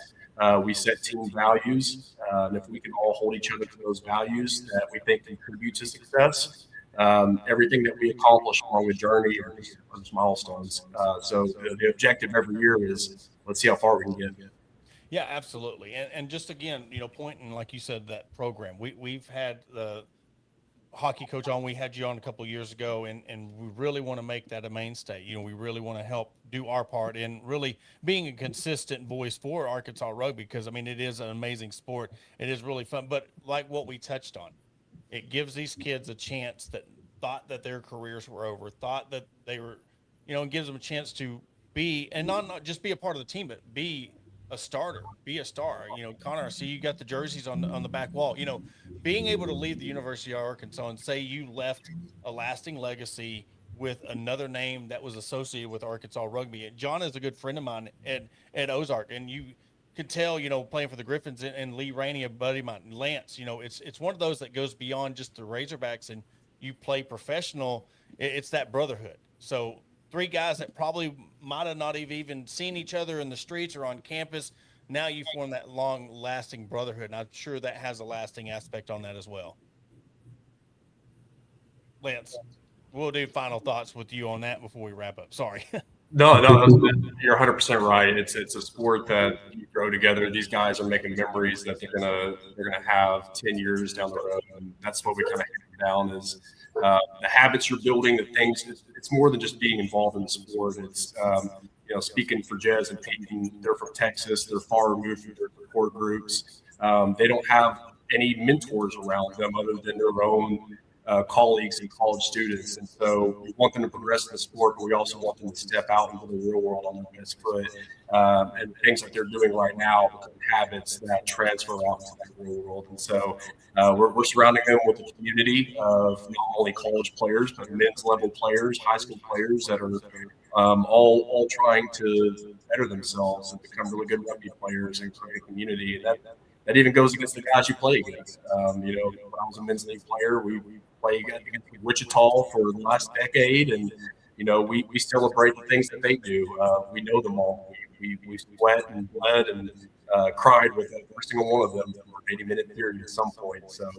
Speaker 4: We set team values, and if we can all hold each other to those values that we think contribute to success, everything that we accomplish along the journey are just milestones. So the objective every year is let's see how far we can get.
Speaker 1: Yeah, absolutely. And just again, pointing, like you said, that program. We've had the hockey coach on. We had you on a couple of years ago, and we really want to make that a mainstay. We really want to help do our part in really being a consistent voice for Arkansas rugby, because it is an amazing sport. It is really fun, but like what we touched on, it gives these kids a chance that thought that their careers were over, thought that they were, it gives them a chance to be, and not just be a part of the team, but be a starter, be a star. Connor, I see you got the jerseys on the back wall. Being able to leave the University of Arkansas and say you left a lasting legacy with another name that was associated with Arkansas rugby. John is a good friend of mine at Ozark, and you could tell, playing for the Griffins and Lee Rainey, a buddy of mine, Lance, it's one of those that goes beyond just the Razorbacks and you play professional. It's that brotherhood. So three guys that probably might have not even seen each other in the streets or on campus. Now you form that long lasting brotherhood. And I'm sure that has a lasting aspect on that as well. Lance, we'll do final thoughts with you on that before we wrap up. Sorry.
Speaker 4: No, you're 100% right. It's a sport that you grow together. These guys are making memories that they're gonna have 10 years down the road, and that's what we kind of hit down is the habits you're building. The things. It's more than just being involved in the sport. It's speaking for Jez and Peyton. They're from Texas. They're far removed from their support groups. They don't have any mentors around them other than their own colleagues and college students. And so we want them to progress in the sport, but we also want them to step out into the real world on their best foot. And things that they're doing right now become habits that transfer out to the real world. And so we're surrounding them with a community of not only college players, but men's level players, high school players that are all trying to better themselves and become really good rugby players and create a community. And that even goes against the guys you play against. When I was a men's league player, we played against Wichita for the last decade, and we celebrate the things that they do. We know them all. We sweat and bled and cried with every single one of them for an 80-minute period at some point. So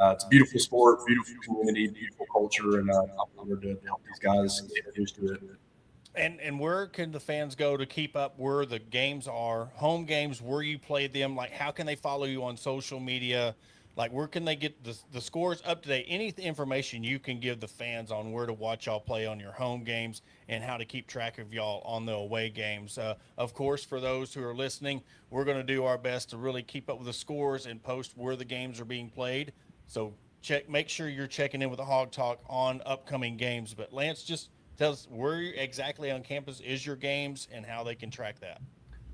Speaker 4: it's a beautiful sport, beautiful community, beautiful culture, and I'm honored to help these guys get used to it.
Speaker 1: And where can the fans go to keep up where the games are, home games, where you play them? Like, how can they follow you on social media? Like, where can they get the scores up to date? Any information you can give the fans on where to watch y'all play on your home games and how to keep track of y'all on the away games. Of course, for those who are listening, we're going to do our best to really keep up with the scores and post where the games are being played. So make sure you're checking in with the Hog Talk on upcoming games. But Lance, just tell us where exactly on campus is your games and how they can track that.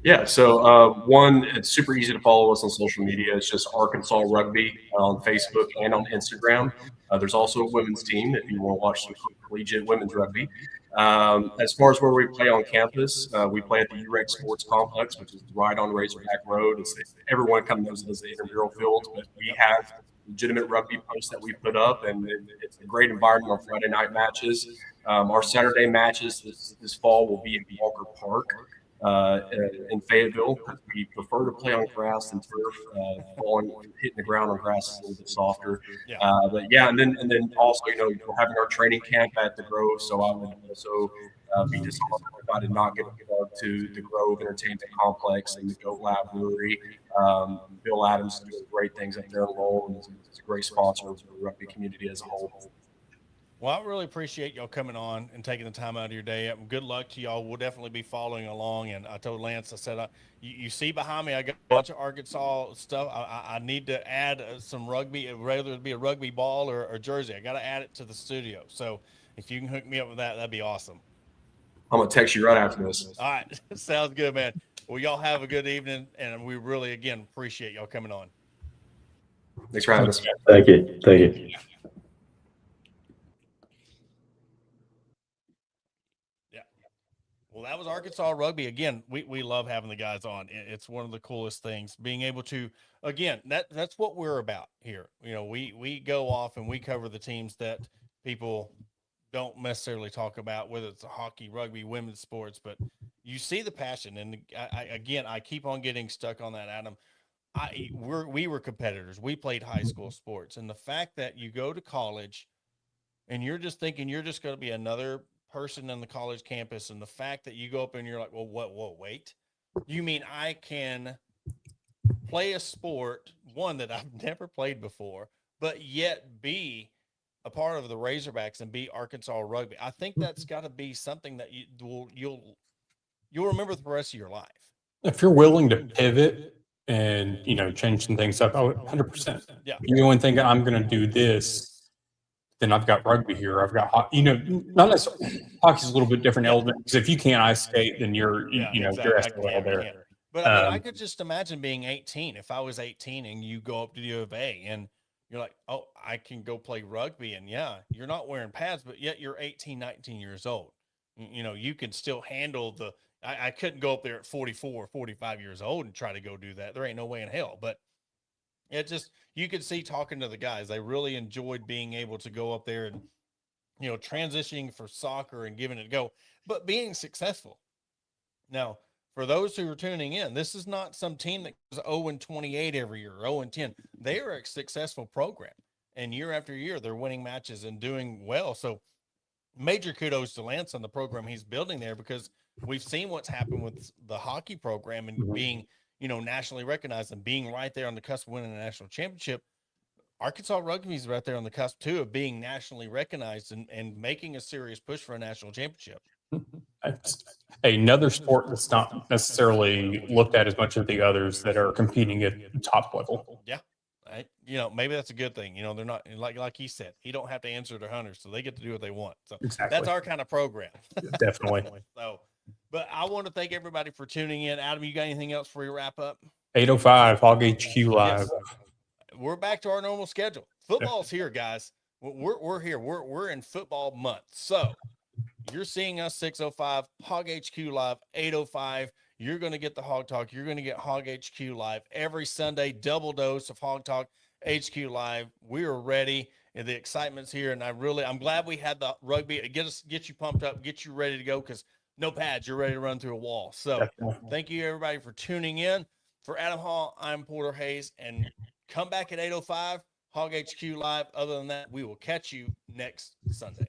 Speaker 4: Yeah, so one, it's super easy to follow us on social media. It's just Arkansas Rugby on Facebook and on Instagram. There's also a women's team if you want to watch some collegiate women's rugby. As far as where we play on campus, we play at the UREC Sports Complex, which is right on Razorback Road. Everyone kind of knows it as the intramural field, but we have legitimate rugby posts that we put up, and it's a great environment on Friday night matches. Our Saturday matches this fall will be at Walker Park in Fayetteville. We prefer to play on grass than turf. Hitting the ground on grass is a little bit softer.
Speaker 1: Yeah.
Speaker 4: But yeah, and then also, we're having our training camp at the Grove, so I would also be dishonored if I did not get a plug to the Grove Entertainment Complex and the Goat Lab Brewery. Bill Adams is doing great things up there in Lowell, and it's a great sponsor of the rugby community as a whole.
Speaker 1: Well, I really appreciate y'all coming on and taking the time out of your day. Good luck to y'all. We'll definitely be following along. And I told Lance, I said, you see behind me, I got a bunch of Arkansas stuff. I need to add some rugby, whether it be a rugby ball or jersey. I got to add it to the studio. So if you can hook me up with that, that'd be awesome.
Speaker 4: I'm going to text you right after this.
Speaker 1: All right. Sounds good, man. Well, y'all have a good evening. And we really, again, appreciate y'all coming on.
Speaker 4: Thanks for having us.
Speaker 5: Thank you. Thank you.
Speaker 1: Well, that was Arkansas Rugby. Again, we love having the guys on. It's one of the coolest things, being able to, again, that's what we're about here. We go off and we cover the teams that people don't necessarily talk about, whether it's hockey, rugby, women's sports, but you see the passion. And I keep on getting stuck on that, Adam. We were competitors. We played high school sports. And the fact that you go to college and you're just thinking you're just going to be another person on the college campus, and the fact that you go up and you're like, well, wait, you mean I can play a sport, one that I've never played before, but yet be a part of the Razorbacks and be Arkansas Rugby? I think that's got to be something that you'll remember the rest of your life.
Speaker 2: If you're willing to pivot and change some things up, 100%.
Speaker 1: Yeah.
Speaker 2: You go and think I'm going to do this. Then I've got rugby here. I've got hockey. Not necessarily. Hockey's a little bit different element, because if you can't ice skate, then you're you're SOL there.
Speaker 1: But I mean, I could just imagine being 18. If I was 18 and you go up to the U of A and you're like, oh, I can go play rugby, and yeah, you're not wearing pads, but yet you're 18, 19 years old. You can still handle I couldn't go up there at 44, 45 years old and try to go do that. There ain't no way in hell. But it just, you could see talking to the guys, they really enjoyed being able to go up there and, transitioning for soccer and giving it a go, but being successful. Now, for those who are tuning in, this is not some team that goes 0-28 every year, 0-10. They are a successful program, and year after year, they're winning matches and doing well. So major kudos to Lance on the program he's building there, because we've seen what's happened with the hockey program and being, nationally recognized and being right there on the cusp of winning a national championship. Arkansas Rugby is right there on the cusp too of being nationally recognized and making a serious push for a national championship.
Speaker 2: Another sport that's not necessarily looked at as much as the others that are competing at the top level.
Speaker 1: Yeah. Maybe that's a good thing. They're not, like he said, he don't have to answer to hunters, so they get to do what they want. So
Speaker 2: exactly.
Speaker 1: That's our kind of program.
Speaker 2: Definitely.
Speaker 1: So, but I want to thank everybody for tuning in. Adam, you got anything else before you wrap up?
Speaker 2: 8:05 Hog HQ Live.
Speaker 1: Yes. We're back to our normal schedule. Football's here, guys. We're here. We're in football month. So you're seeing us 6:05 Hog HQ Live, 8:05. You're going to get the Hog Talk. You're going to get Hog HQ Live every Sunday, double dose of Hog Talk HQ Live. We are ready, and the excitement's here. And I'm glad we had the rugby. Get you pumped up, get you ready to go, because no pads, you're ready to run through a wall. So definitely. Thank you, everybody, for tuning in. For Adam Hall, I'm Porter Hayes, and come back at 8:05 Hog HQ Live. Other than that, we will catch you next Sunday.